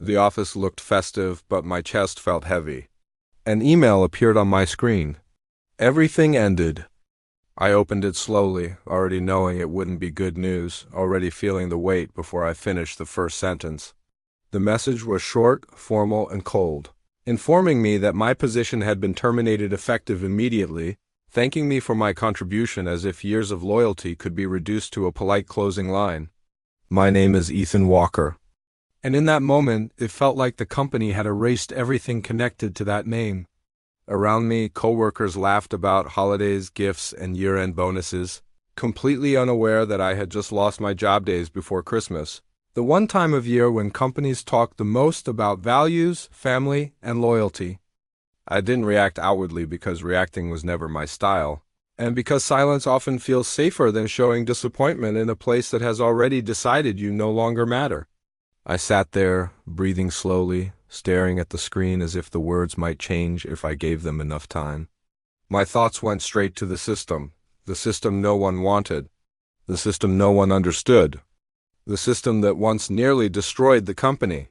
The office looked festive, but my chest felt heavy. An email appeared on my screen. Everything ended. I opened it slowly, already knowing it wouldn't be good news, already feeling the weight before I finished the first sentence. The message was short, formal, and cold, informing me that my position had been terminated effective immediately, thanking me for my contribution as if years of loyalty could be reduced to a polite closing line. My name is Ethan Walker. And in that moment, it felt like the company had erased everything connected to that name. Around me, coworkers laughed about holidays, gifts, and year-end bonuses, completely unaware that I had just lost my job days before Christmas, the one time of year when companies talk the most about values, family, and loyalty. I didn't react outwardly because reacting was never my style, and because silence often feels safer than showing disappointment in a place that has already decided you no longer matter. I sat there, breathing slowly, staring at the screen as if the words might change if I gave them enough time. My thoughts went straight to the system no one wanted, the system no one understood, the system that once nearly destroyed the company.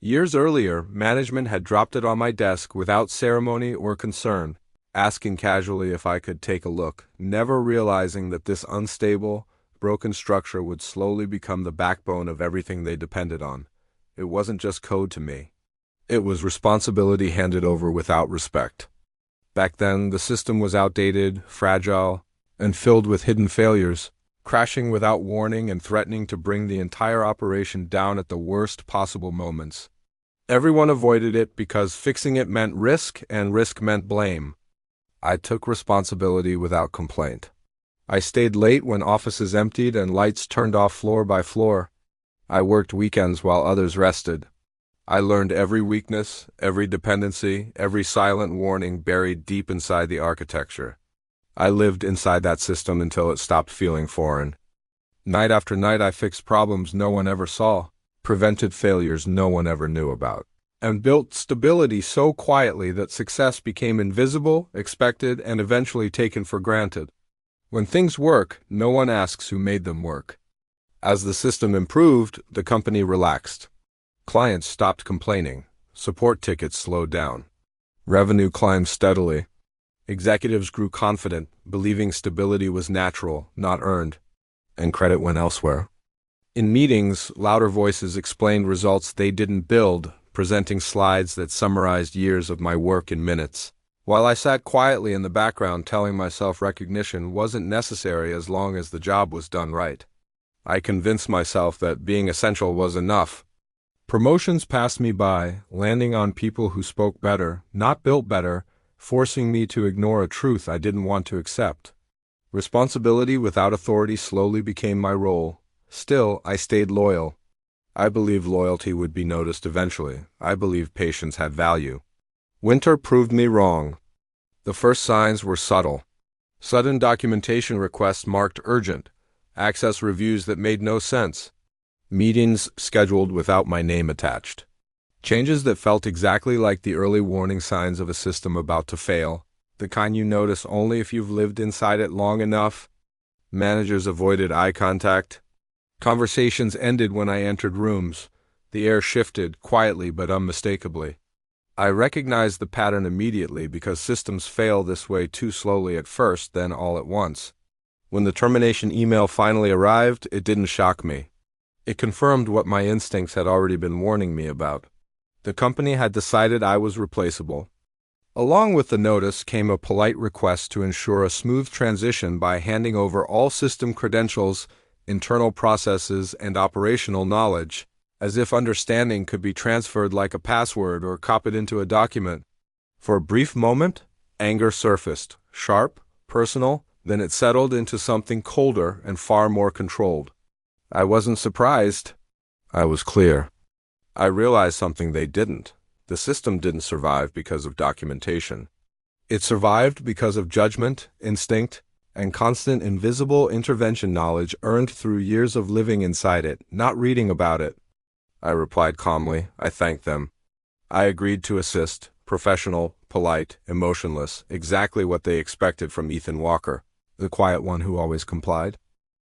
Years earlier, management had dropped it on my desk without ceremony or concern, asking casually if I could take a look, never realizing that this unstable, broken structure would slowly become the backbone of everything they depended on. It wasn't just code to me. It was responsibility handed over without respect. Back then, the system was outdated, fragile, and filled with hidden failures, crashing without warning and threatening to bring the entire operation down at the worst possible moments. Everyone avoided it because fixing it meant risk, and risk meant blame. I took responsibility without complaint. I stayed late when offices emptied and lights turned off floor by floor. I worked weekends while others rested. I learned every weakness, every dependency, every silent warning buried deep inside the architecture. I lived inside that system until it stopped feeling foreign. Night after night I fixed problems no one ever saw, prevented failures no one ever knew about, and built stability so quietly that success became invisible, expected, and eventually taken for granted. When things work, no one asks who made them work. As the system improved, the company relaxed. Clients stopped complaining. Support tickets slowed down. Revenue climbed steadily. Executives grew confident, believing stability was natural, not earned, and credit went elsewhere. In meetings, louder voices explained results they didn't build, presenting slides that summarized years of my work in minutes, while I sat quietly in the background telling myself recognition wasn't necessary as long as the job was done right. I convinced myself that being essential was enough. Promotions passed me by, landing on people who spoke better, not built better, forcing me to ignore a truth I didn't want to accept. Responsibility without authority slowly became my role. Still, I stayed loyal. I believed loyalty would be noticed eventually. I believed patience had value. Winter proved me wrong. The first signs were subtle. Sudden documentation requests marked urgent, access reviews that made no sense, meetings scheduled without my name attached, changes that felt exactly like the early warning signs of a system about to fail, the kind you notice only if you've lived inside it long enough. Managers avoided eye contact. Conversations ended when I entered rooms. The air shifted, quietly but unmistakably. I recognized the pattern immediately because systems fail this way too slowly at first, then all at once. When the termination email finally arrived, it didn't shock me. It confirmed what my instincts had already been warning me about. The company had decided I was replaceable. Along with the notice came a polite request to ensure a smooth transition by handing over all system credentials, internal processes, and operational knowledge, as if understanding could be transferred like a password or copied into a document. For a brief moment, anger surfaced, sharp, personal, then it settled into something colder and far more controlled. I wasn't surprised. I was clear. I realized something they didn't. The system didn't survive because of documentation. It survived because of judgment, instinct, and constant invisible intervention knowledge earned through years of living inside it, not reading about it. I replied calmly. I thanked them. I agreed to assist, professional, polite, emotionless, exactly what they expected from Ethan Walker, the quiet one who always complied.